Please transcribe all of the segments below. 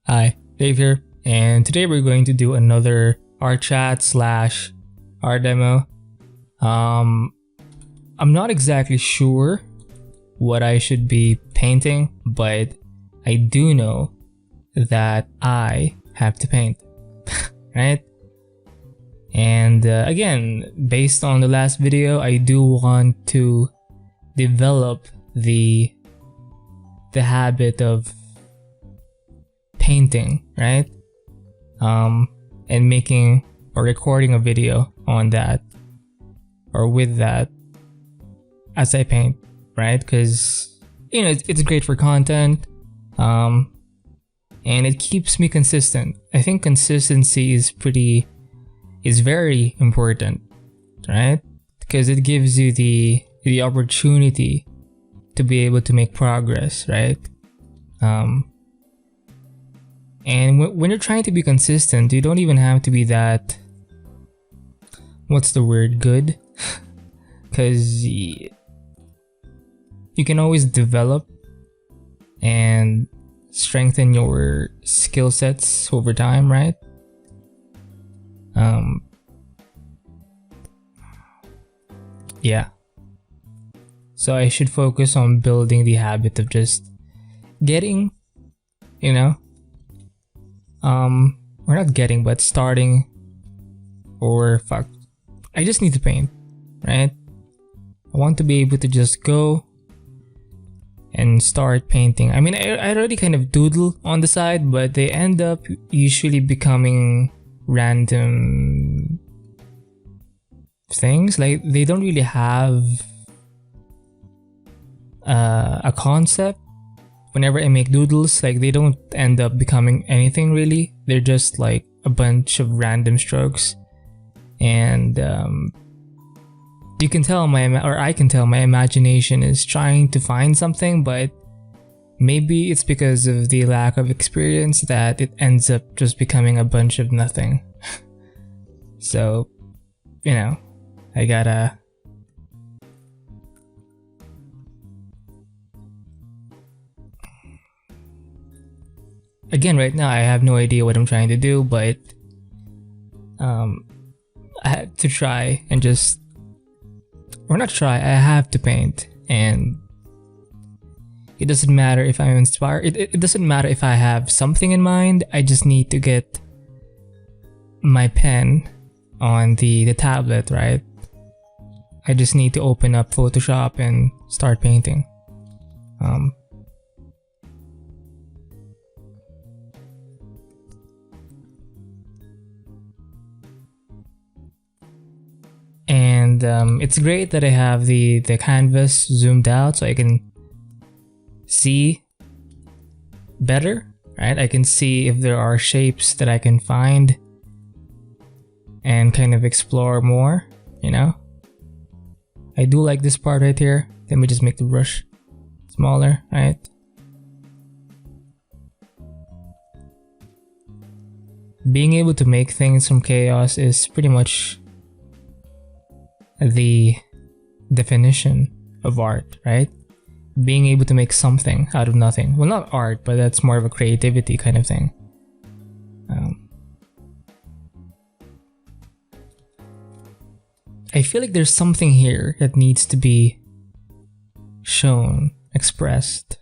Hi, Dave here, and today we're going to do another art chat slash art demo. I'm not exactly sure what I should be painting, but I do know that I have to paint, right? And again, based on the last video, I do want to develop the habit of painting, right? And making or recording a video on that or with that as I paint, right? Because it's great for content, and it keeps me consistent. I think consistency is very important, right? Because it gives you the opportunity to be able to make progress, right? And when you're trying to be consistent, you don't even have to be that, what's the word, good? Because you can always develop and strengthen your skill sets over time, right? Yeah. So I should focus on building the habit of just getting, or not getting, but starting, or fuck, I just need to paint, right? I want to be able to just go and start painting. I mean, I already kind of doodle on the side, but they end up usually becoming random things. Like, they don't really have a concept. Whenever I make doodles, like, they don't end up becoming anything really. They're just like a bunch of random strokes, and you can tell I can tell my imagination is trying to find something, but maybe it's because of the lack of experience that it ends up just becoming a bunch of nothing. So, I gotta again, right now I have no idea what I'm trying to do, but I had to try and just, or not try, I have to paint. And it doesn't matter if I'm inspired, it doesn't matter if I have something in mind. I just need to get my pen on the tablet, right? I just need to open up Photoshop and start painting. And it's great that I have the canvas zoomed out so I can see better, right? I can see if there are shapes that I can find and kind of explore more, I do like this part right here. Let me just make the brush smaller, right? Being able to make things from chaos is pretty much the definition of art, right? Being able to make something out of nothing. Well, not art, but that's more of a creativity kind of thing. I feel like there's something here that needs to be shown, expressed.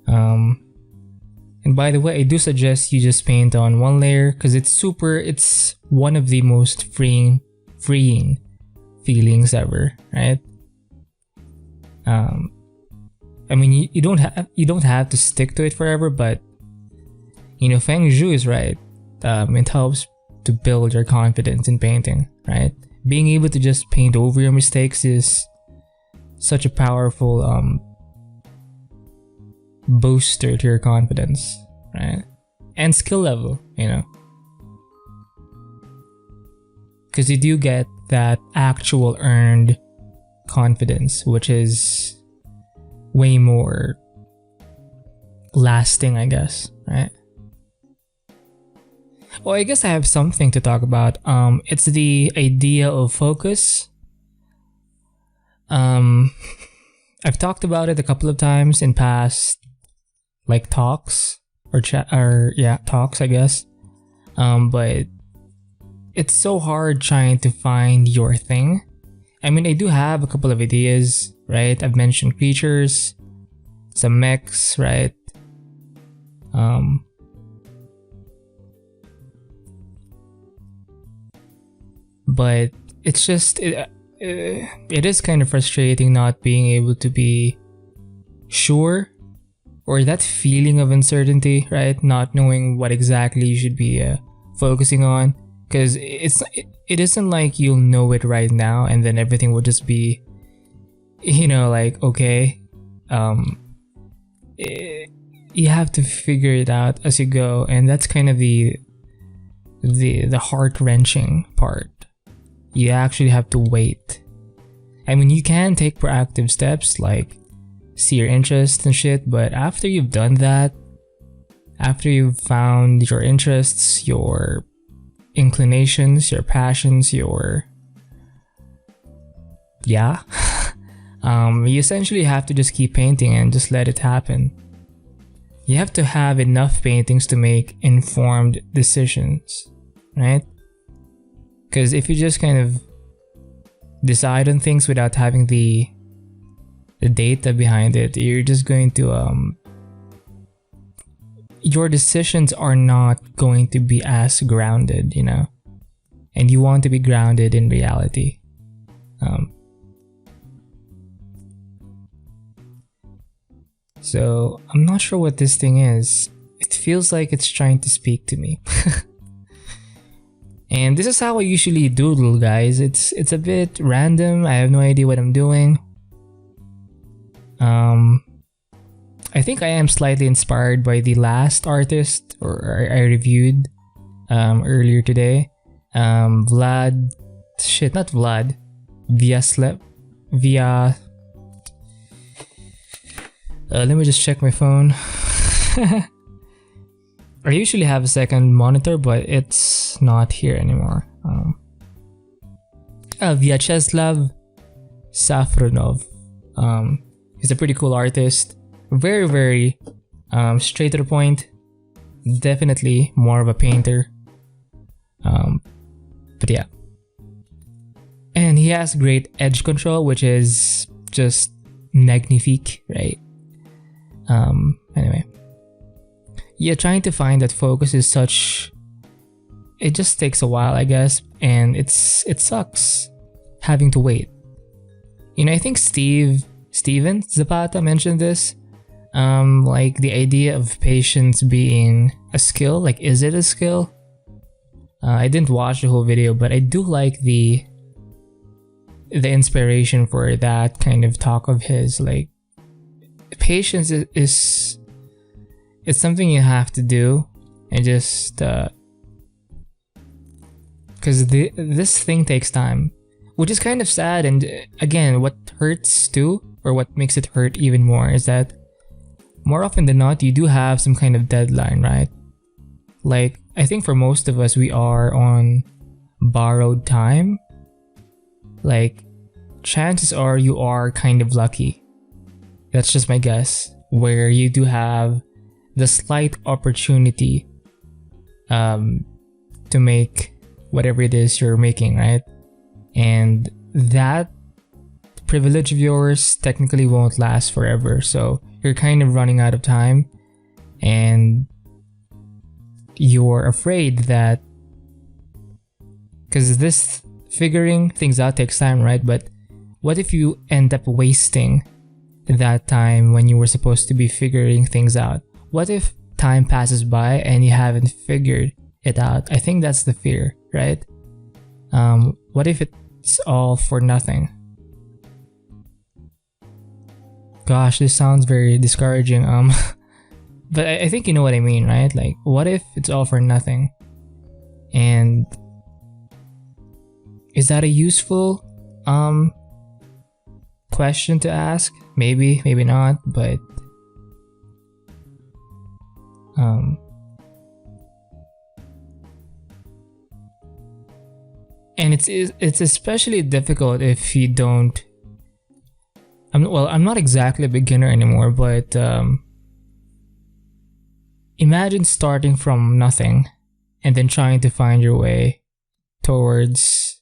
And by the way, I do suggest you just paint on one layer because it's one of the most freeing feelings ever, right? I mean, you don't have to stick to it forever, but Feng Shui is right. It helps to build your confidence in painting, right? Being able to just paint over your mistakes is such a powerful booster to your confidence, right? And skill level, because you do get that actual earned confidence, which is way more lasting, I guess, right? Well, I guess I have something to talk about. It's the idea of focus. I've talked about it a couple of times in past like talks or chat, or yeah, talks, I guess. But it's so hard trying to find your thing. I mean, I do have a couple of ideas, right? I've mentioned creatures, some mechs, right? But it's just it is kind of frustrating not being able to be sure, or that feeling of uncertainty, right? Not knowing what exactly you should be focusing on, because it isn't like you'll know it right now and then everything will just be, like okay. You have to figure it out as you go, and that's kind of the heart-wrenching part. You actually have to wait. I mean, you can take proactive steps like see your interests and shit, but after you've done that, after you've found your interests, your inclinations, your passions, you essentially have to just keep painting and just let it happen. You have to have enough paintings to make informed decisions, right? Because if you just kind of decide on things without having the data behind it, you're just going to your decisions are not going to be as grounded, and you want to be grounded in reality. So I'm not sure what this thing is. It feels like it's trying to speak to me. And this is how I usually doodle, guys. It's a bit random. I have no idea what I'm doing. I think I am slightly inspired by the last artist I reviewed earlier today. Vlad, not Vlad, let me just check my phone. I usually have a second monitor, but it's not here anymore. Vyacheslav Safronov. He's a pretty cool artist. Very, very straight to the point. Definitely more of a painter. But yeah. And he has great edge control, which is just magnifique, right? Anyway. Yeah, trying to find that focus is such... It just takes a while, I guess, and it sucks having to wait. I think Steven Zapata mentioned this. Like the idea of patience being a skill. Like, is it a skill? I didn't watch the whole video, but I do like the inspiration for that kind of talk of his. Like, patience is it's something you have to do, and just because this thing takes time, which is kind of sad. And again, what hurts too, or what makes it hurt even more, is that more often than not, you do have some kind of deadline, right? Like, I think for most of us, we are on borrowed time. Like, chances are you are kind of lucky. That's just my guess, where you do have the slight opportunity to make whatever it is you're making, right? And that privilege of yours technically won't last forever, so you're kind of running out of time, and you're afraid that, because this figuring things out takes time, right? But what if you end up wasting that time when you were supposed to be figuring things out? What if time passes by and you haven't figured it out? I think that's the fear, right? What if it's all for nothing? Gosh, this sounds very discouraging. But I think you know what I mean, right? Like, what if it's all for nothing? And is that a useful question to ask? Maybe, maybe not, but and it's especially difficult if you don't. I'm not exactly a beginner anymore, but imagine starting from nothing and then trying to find your way towards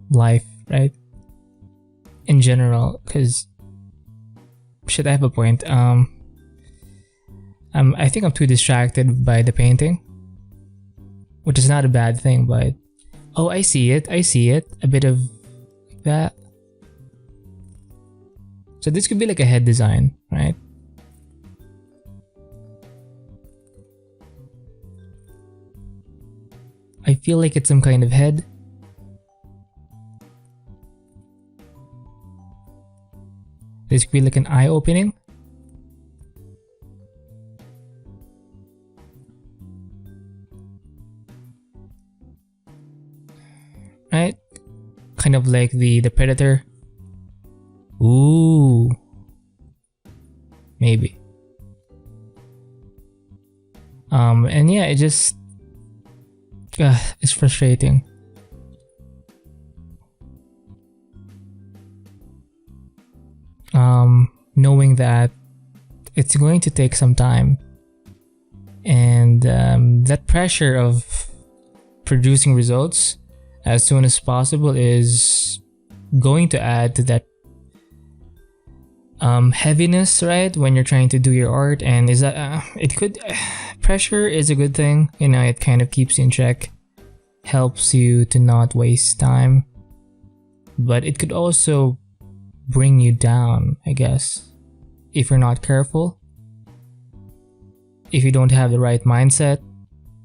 life, right? In general, because shit, I have a point. I think I'm too distracted by the painting, which is not a bad thing, but oh, I see it. A bit of that. So this could be like a head design, right? I feel like it's some kind of head. This could be like an eye opening. Right? Kind of like the predator. Ooh. Maybe. And yeah, it just it's frustrating. Knowing that it's going to take some time, and that pressure of producing results as soon as possible is going to add to that heaviness, right? When you're trying to do your art, and is that it could pressure is a good thing, you know. It kind of keeps you in check, helps you to not waste time, but it could also bring you down, I guess, if you're not careful, if you don't have the right mindset,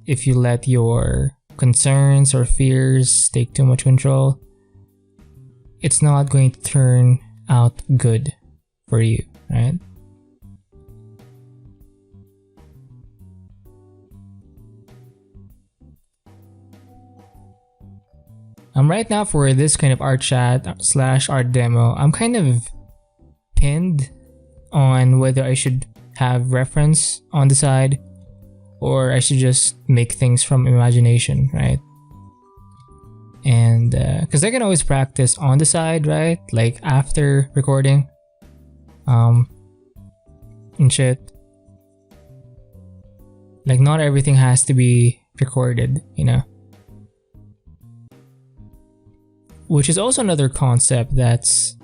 if you let your concerns or fears take too much control. It's not going to turn out good for you, right? Right now for this kind of art chat / art demo, I'm kind of pinned on whether I should have reference on the side or I should just make things from imagination, right? And because I can always practice on the side, right? Like after recording and shit. Like not everything has to be recorded, you know? Which is also another concept that's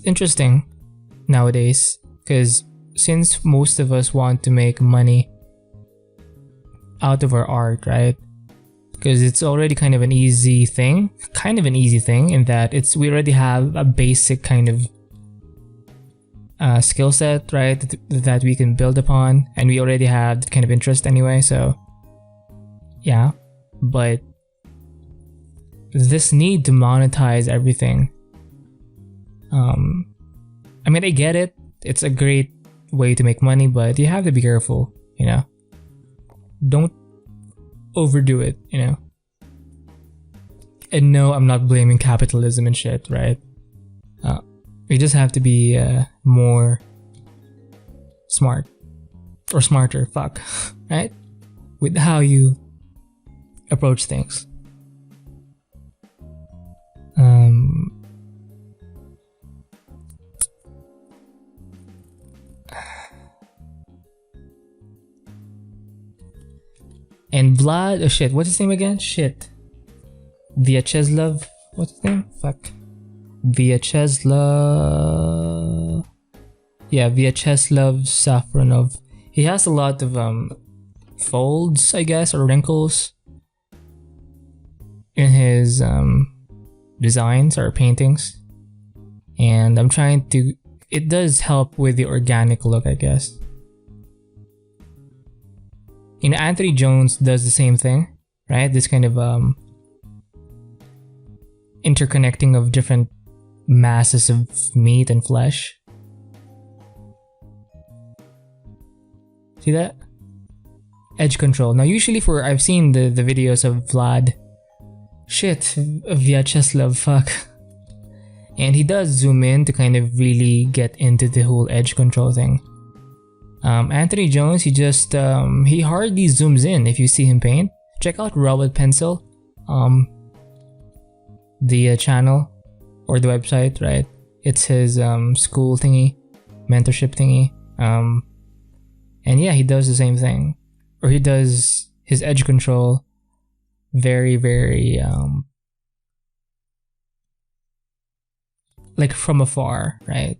interesting nowadays, because since most of us want to make money out of our art, right? Because it's already kind of an easy thing in that we already have a basic kind of skill set, right, that we can build upon, and we already have that kind of interest anyway, so yeah. But this need to monetize everything, I mean, I get it, it's a great way to make money, but you have to be careful, you know, don't overdo it, you know. And no, I'm not blaming capitalism and shit, right? We just have to be more smart or smarter, fuck, right? With how you approach things. And Vlad, oh shit, what's his name again? Shit. Vyacheslav, what's his name? Fuck. Vyacheslav. Yeah, Vyacheslav Safronov. He has a lot of folds, I guess, or wrinkles in his designs or paintings. And I'm trying to, it does help with the organic look, I guess. You know, Anthony Jones does the same thing, right? This kind of interconnecting of different masses of meat and flesh. See that? Edge control. Now usually I've seen the videos of Vlad. Shit, Vyacheslav, fuck. And he does zoom in to kind of really get into the whole edge control thing. Anthony Jones, he just he hardly zooms in if you see him paint. Check out Raw with Pencil, the channel. or the website, right? It's his school thingy, mentorship thingy. And yeah, he does the same thing, or he does his edge control very, very like from afar, right?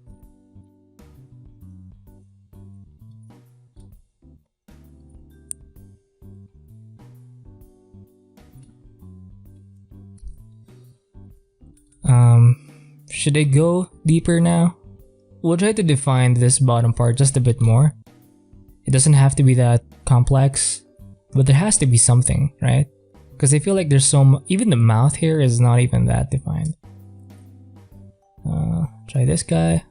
Should I go deeper now? We'll try to define this bottom part just a bit more. It doesn't have to be that complex, but there has to be something, right? Because I feel like there's even the mouth here is not even that defined. Try this guy.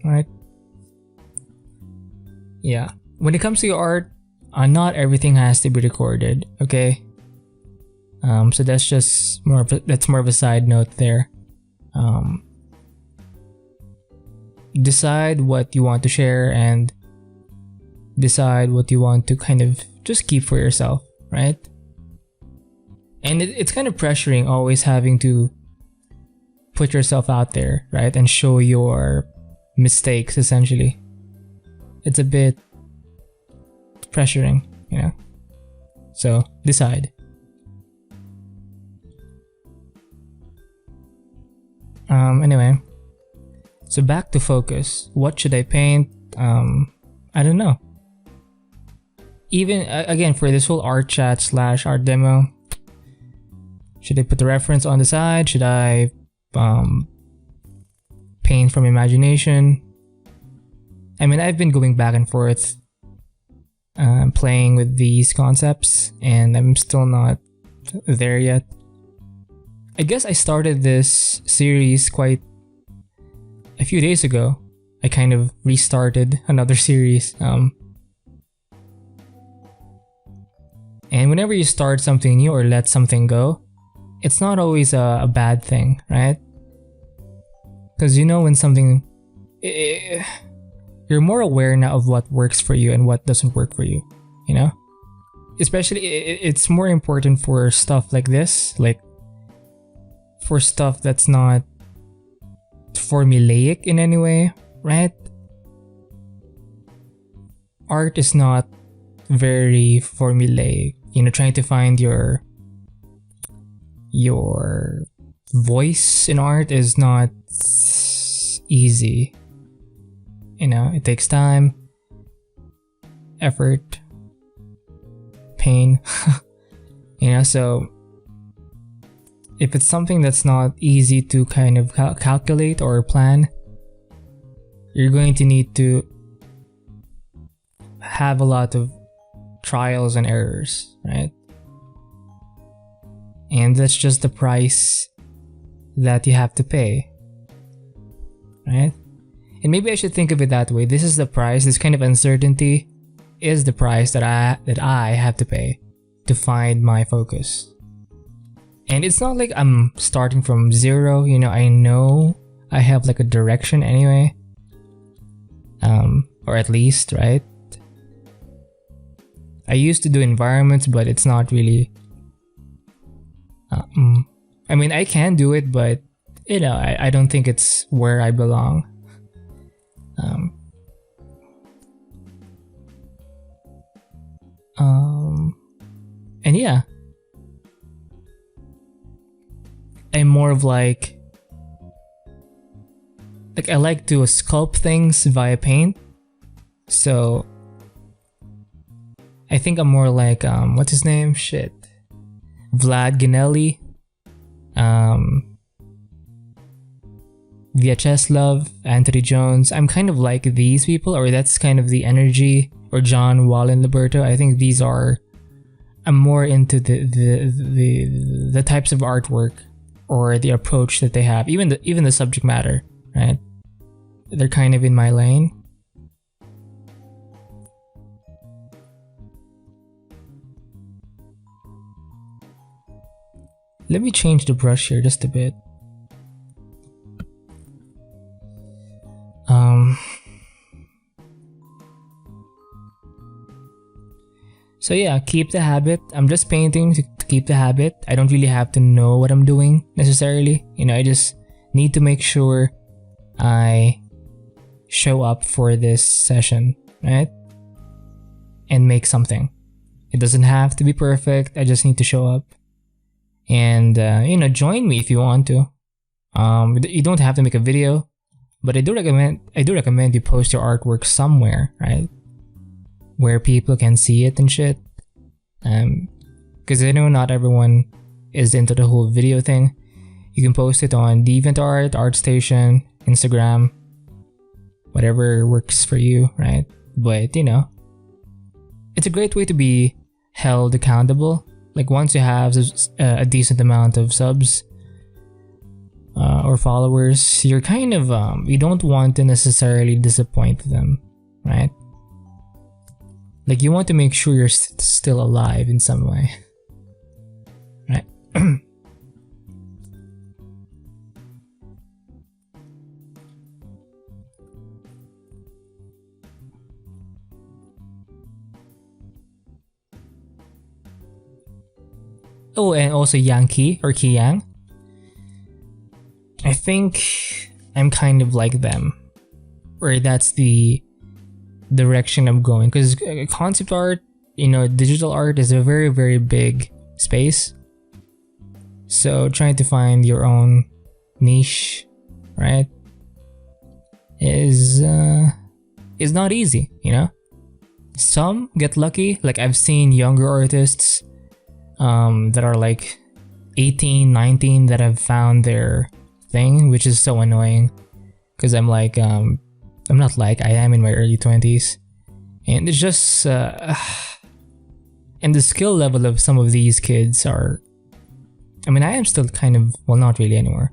Alright. Yeah. When it comes to your art, not everything has to be recorded, okay? So that's just more of a side note there. Decide what you want to share and decide what you want to kind of just keep for yourself, right? And it's kind of pressuring always having to put yourself out there, right? And show your mistakes, essentially. It's a bit pressuring, you know? So, decide. Anyway. So back to focus. What should I paint? I don't know. Even, again, for this whole art chat / art demo, should I put the reference on the side? Should I paint from imagination? I mean, I've been going back and forth playing with these concepts, and I'm still not there yet. I guess I started this series quite a few days ago. I kind of restarted another series. And whenever you start something new or let something go, it's not always a bad thing, right? Because you know when something... you're more aware now of what works for you and what doesn't work for you, you know? Especially, it's more important for stuff like this, like for stuff that's not formulaic in any way, right? Art is not very formulaic, you know, trying to find your voice in art is not easy. You know, it takes time, effort, pain, you know, so if it's something that's not easy to kind of calculate or plan, you're going to need to have a lot of trials and errors, right? And that's just the price that you have to pay, right? And maybe I should think of it that way. This is the price, this kind of uncertainty is the price that I have to pay to find my focus. And it's not like I'm starting from zero, you know, I know I have like a direction anyway. Or at least, right? I used to do environments, but it's not really... I mean, I can do it, but, you know, I don't think it's where I belong. And yeah, I'm more of like I like to sculpt things via paint, so I think I'm more like what's his name? Shit, Vlad Ganelli, Vyacheslav, Anthony Jones. I'm kind of like these people, or that's kind of the energy, or John Wallen Liberto. I think these are... I'm more into the types of artwork or the approach that they have, even the subject matter, right? They're kind of in my lane. Let me change the brush here just a bit. So yeah, keep the habit. I'm just painting to keep the habit. I don't really have to know what I'm doing necessarily. You know, I just need to make sure I show up for this session, right? And make something. It doesn't have to be perfect. I just need to show up. And you know, join me if you want to. You don't have to make a video, but I do recommend you post your artwork somewhere, right? Where people can see it and shit. Because I know not everyone is into the whole video thing. You can post it on DeviantArt, ArtStation, Instagram, whatever works for you, right? But you know, it's a great way to be held accountable. Like once you have a decent amount of subs or followers, you're kind of you don't want to necessarily disappoint them, right? Like you want to make sure you're still alive in some way, right? Oh, and also Yankee or Kiyang. I think I'm kind of like them, or that's the direction I'm going, because concept art, you know, digital art is a very, very big space. So trying to find your own niche, right, is not easy, you know. Some get lucky, like I've seen younger artists that are like 18, 19 that have found their thing, which is so annoying because I'm like I'm not like, I am in my early 20s, and it's just and the skill level of some of these kids are, I mean, I am still kind of, well, not really anymore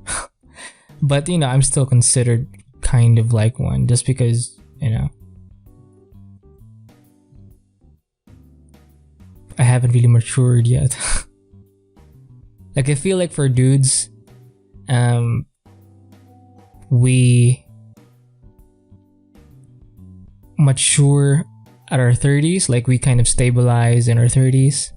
but you know, I'm still considered kind of like one, just because, you know, I haven't really matured yet. Like I feel like for dudes, we mature at our 30s, like we kind of stabilize in our 30s.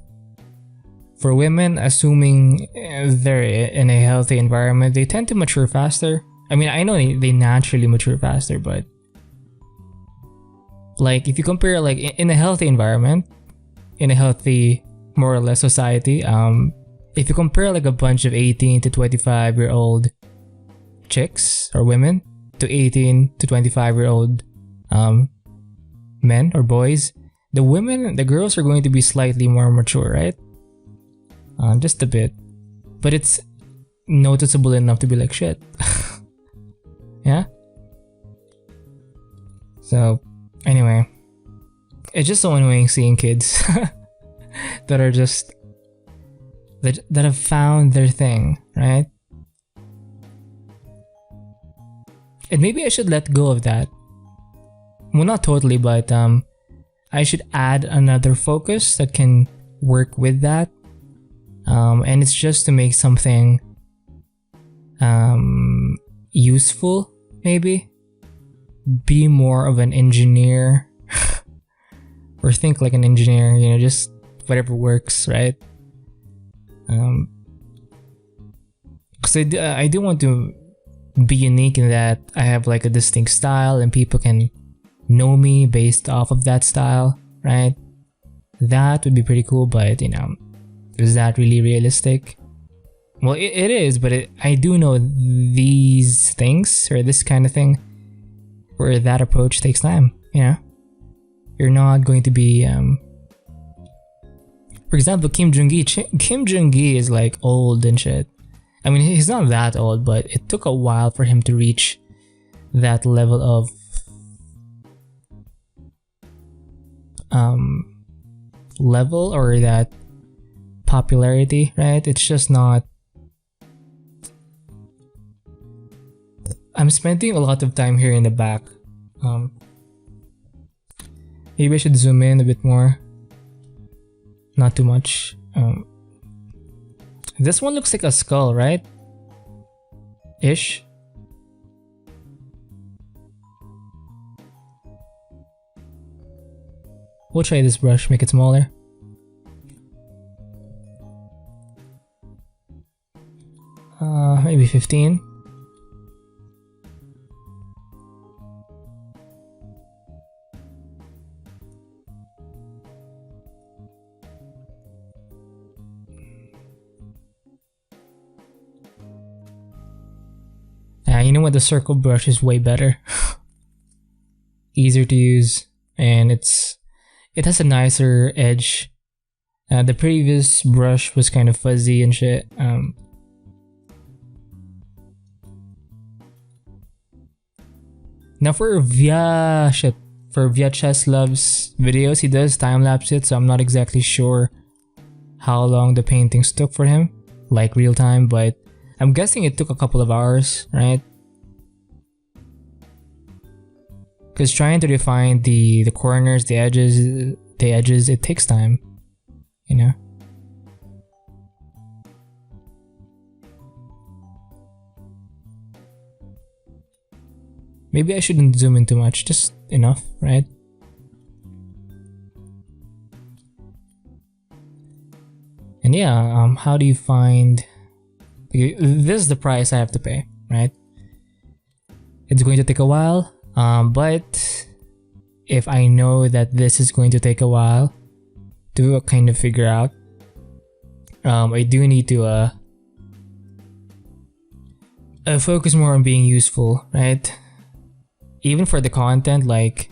For women, assuming they're in a healthy environment, they tend to mature faster. I mean, I know they naturally mature faster, but like if you compare, like in a healthy environment, in a healthy, more or less society, if you compare like a bunch of 18 to 25-year-old chicks or women to 18 to 25-year-old men or boys, the girls are going to be slightly more mature, right? Just a bit, but it's noticeable enough to be like shit. Yeah. So anyway, it's just so annoying seeing kids that are just that have found their thing, right? And maybe I should let go of that. Well, not totally, but I should add another focus that can work with that. And it's just to make something useful, maybe. Be more of an engineer. Or think like an engineer, you know, just whatever works, right? Because I do want to be unique in that I have like a distinct style and people can know me based off of that style, right? That would be pretty cool, but you know, is that really realistic? Well, it is, but I do know these things, or this kind of thing, where that approach takes time, you know? You're not going to be, for example, Kim Jong-gi is like old and shit. I mean, he's not that old, but it took a while for him to reach that level of level or that popularity, right? It's just not. I'm spending a lot of time here in the back. Maybe I should zoom in a bit more. Not too much. This one looks like a skull, right? Ish. We'll try this brush, make it smaller. 2015. You know what? The circle brush is way better. Easier to use, and it has a nicer edge. The previous brush was kind of fuzzy and shit. Now for Chess Love's videos, he does time-lapse it, so I'm not exactly sure how long the paintings took for him, like real time, but I'm guessing it took a couple of hours, right? Because trying to define the corners, the edges, it takes time, you know? Maybe I shouldn't zoom in too much, just enough, right? And yeah, how do you find... This is the price I have to pay, right? It's going to take a while, but if I know that this is going to take a while to kind of figure out, I do need to focus more on being useful, right? Even for the content, like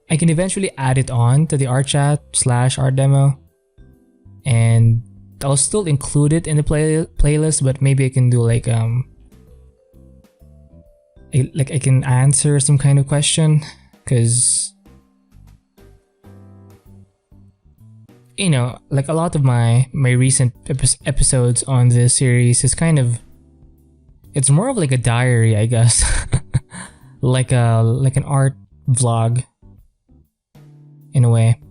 I can eventually add it on to the art chat / art demo, and I'll still include it in the playlist, but maybe I can do like I can answer some kind of question, because you know, like a lot of my recent episodes on this series is kind of, it's more of like a diary, I guess. like an art vlog in a way.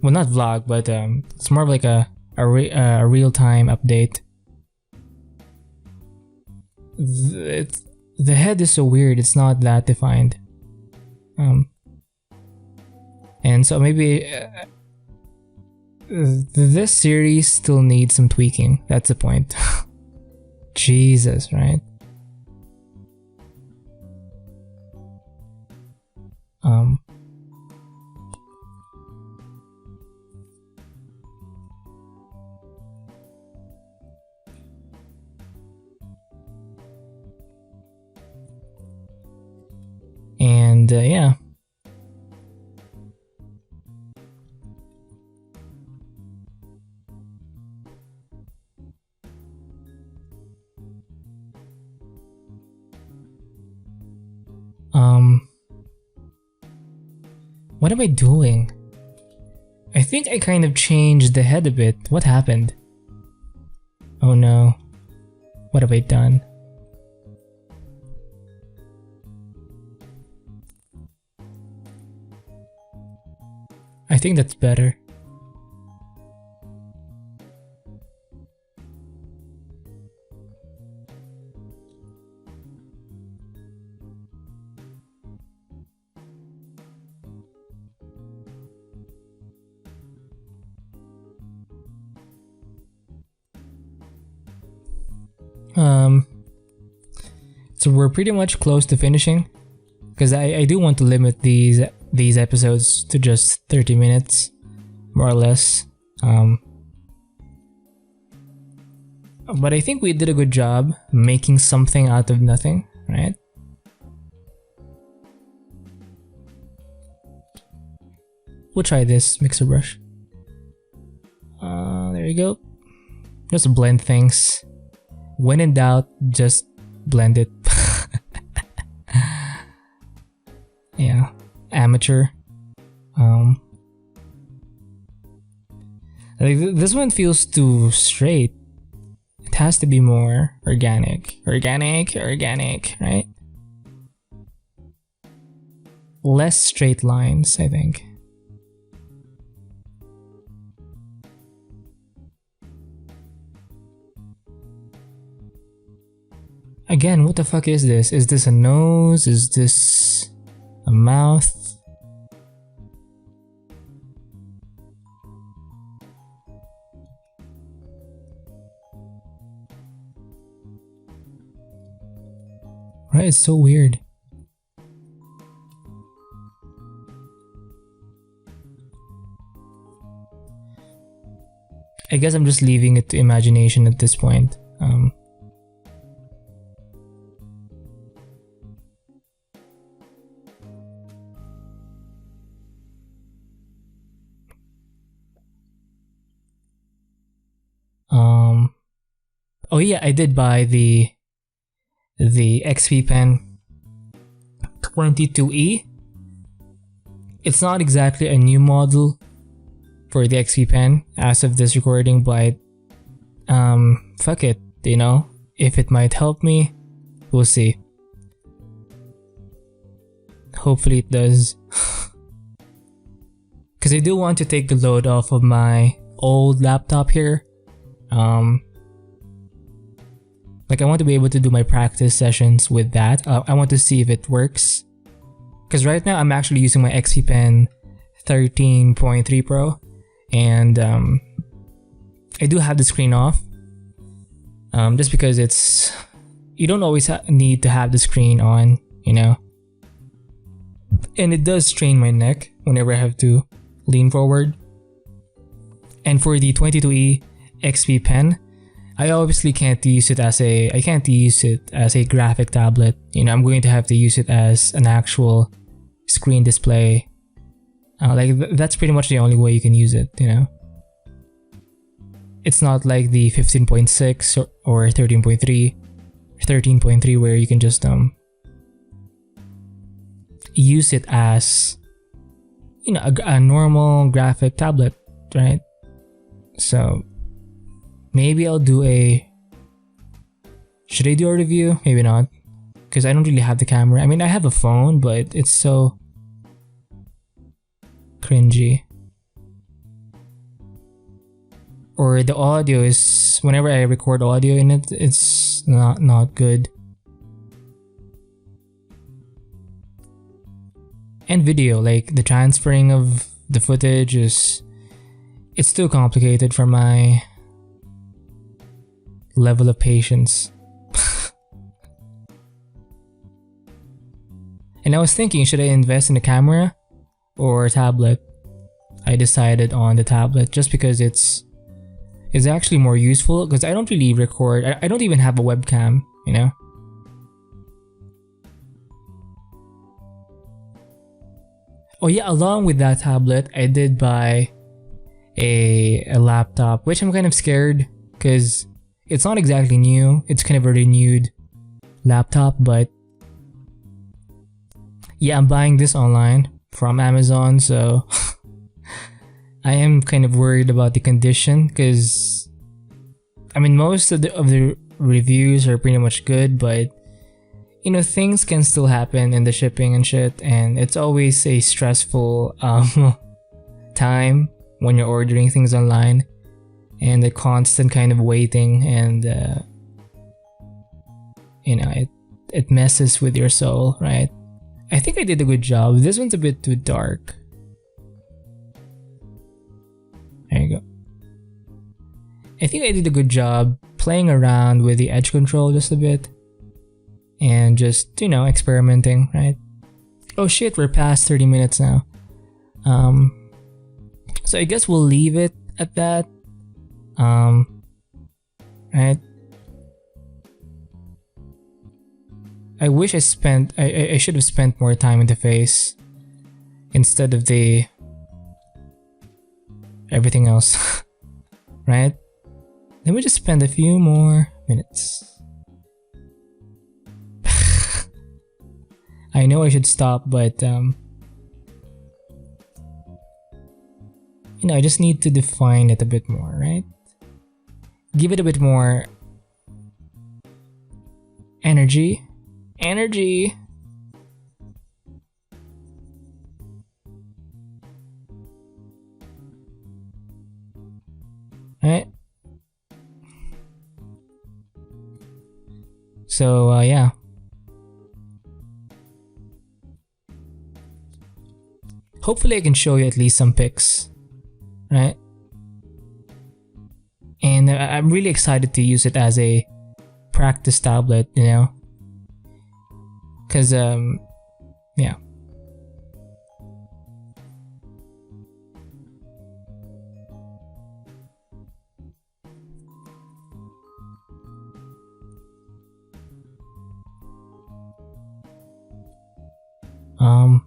Well, not vlog, but it's more of like a real-time update. The head is so weird, it's not that defined. And so maybe this series still needs some tweaking. That's the point. Jesus, right? And yeah. What am I doing? I think I kind of changed the head a bit. What happened? Oh no. What have I done? I think that's better. So we're pretty much close to finishing, because I do want to limit these episodes to just 30 minutes, more or less. But I think we did a good job making something out of nothing, right? We'll try this mixer brush. There you go. Just blend things. When in doubt, just blend it. Yeah, amateur. Like this one feels too straight. It has to be more organic, right? Less straight lines, I think. Again, what the fuck is this? Is this a nose? Is this a mouth? Right? It's so weird. I guess I'm just leaving it to imagination at this point. Oh yeah, I did buy the XP Pen 22E. It's not exactly a new model for the XP Pen as of this recording, but fuck it, you know, if it might help me, we'll see. Hopefully it does. Because I do want to take the load off of my old laptop here. Like I want to be able to do my practice sessions with that. I want to see if it works. Because right now I'm actually using my XP Pen 13.3 Pro. And I do have the screen off. Just because it's... You don't always need to have the screen on, you know. And it does strain my neck whenever I have to lean forward. And for the 22E XP Pen, I obviously can't use it as a graphic tablet. You know, I'm going to have to use it as an actual screen display. That's pretty much the only way you can use it, you know. It's not like the 15.6 or 13.3 where you can just use it as, you know, a normal graphic tablet, right? So maybe I'll do should I do a review? Maybe not, because I don't really have the camera. I mean, I have a phone, but it's so cringy. Or the audio is, whenever I record audio in it, it's not good. And video, like the transferring of the footage it's too complicated for my level of patience. And I was thinking, should I invest in a camera or a tablet? I decided on the tablet just because it's actually more useful, because I don't really record. I don't even have a webcam, you know. Oh yeah, along with that tablet, I did buy a laptop, which I'm kind of scared because it's not exactly new. It's kind of a renewed laptop, but yeah, I'm buying this online from Amazon, so I am kind of worried about the condition, because I mean, most of the reviews are pretty much good, but you know, things can still happen in the shipping and shit, and it's always a stressful time when you're ordering things online, and the constant kind of waiting, and you know, it messes with your soul, right? I think I did a good job. This one's a bit too dark. There you go. I think I did a good job playing around with the edge control just a bit, and just, you know, experimenting, right? Oh shit, we're past 30 minutes now. So I guess we'll leave it at that. Right? I wish I should have spent more time in the face instead of everything else. Right? Let me just spend a few more minutes. I know I should stop, but you know, I just need to define it a bit more, right? Give it a bit more energy. Right? So yeah. Hopefully I can show you at least some pics, right? And I'm really excited to use it as a practice tablet, you know? Cause yeah. Um.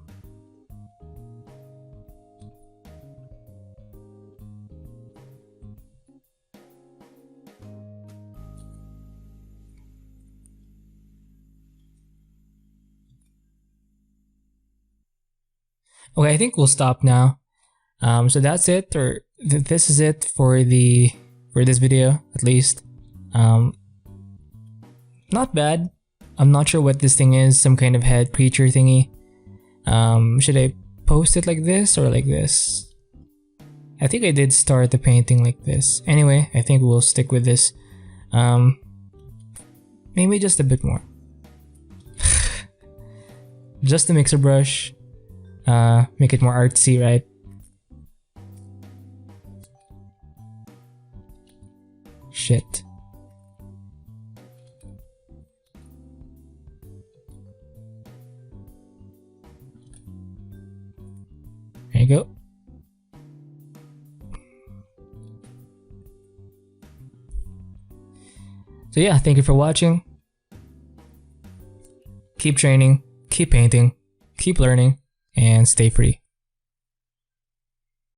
Okay, I think we'll stop now. So that's it, or this is it for this video, at least. Um, not bad. I'm not sure what this thing is, some kind of head creature thingy. Should I post it like this or like this? I think I did start the painting like this. Anyway, I think we'll stick with this. Maybe just a bit more. Just the mixer brush. Make it more artsy, right? Shit. There you go. So yeah, thank you for watching. Keep training, keep painting, keep learning, and stay free.